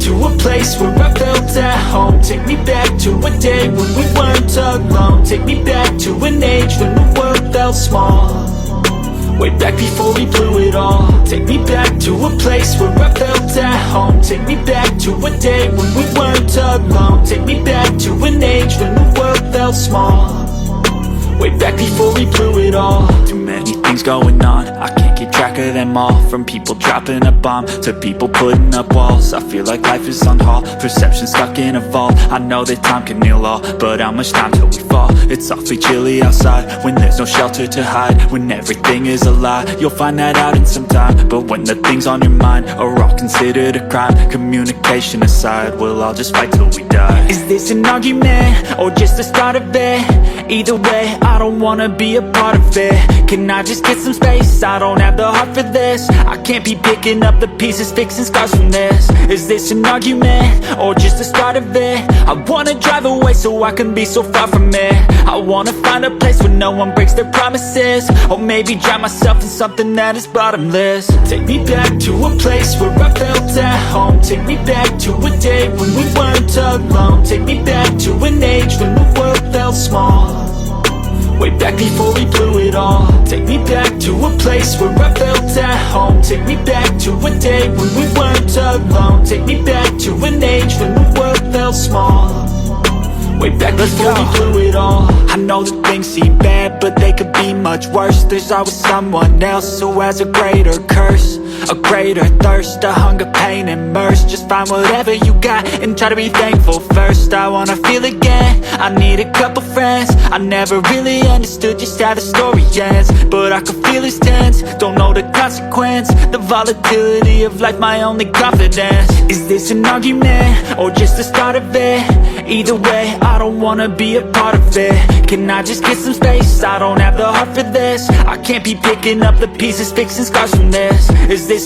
to a place where I felt at home. Take me back to a day when we weren't alone. Take me back to an age when the world felt small. Way back before we blew it all. Take me back to a place where I felt at home. Take me back to a day when we weren't alone. Take me back to an age when the world felt small. Way back before we blew it all. Too many things going on, I can't keep track of them all. From people dropping a bomb to people putting up walls. I feel like life is on hold, perception stuck in a vault. I know that time can heal all, but how much time till we fall? It's awfully chilly outside when there's no shelter to hide. When everything is a lie, you'll find that out in some time. But when the things on your mind are all considered a crime, communication aside, we'll all just fight till we die. Is this an argument or just the start of it? Either way, I don't wanna be a part of it. Can I just get some space? I don't have the heart for this. I can't be picking up the pieces, fixing scars from this. Is this an argument or just the start of it? I wanna drive away so I can be so far from it. I wanna find a place where no one breaks their promises. Or maybe drown myself in something that is bottomless. Take me back to a place where I felt at home. Take me back to a day when we weren't alone. Take me back to an age when the world felt small. Way back before we blew it all. Take me back to a place where I felt at home. Take me back to a day when we weren't alone. Take me back to an age when the world felt small. Way back before we blew it all. I know that things seem bad, but they could be much worse. There's always someone else who has a greater curse, a greater thirst, a hunger, pain, and mercy. Just find whatever you got and try to be thankful first. I wanna feel again, I need a couple friends. I never really understood just how the story ends, but I can feel it's tense, don't know the consequence. The volatility of life, my only confidence. Is this an argument or just the start of it? Either way, I don't wanna be a part of it. Can I just get some space? I don't have the heart for this. I can't be picking up the pieces, fixing scars from this. Is this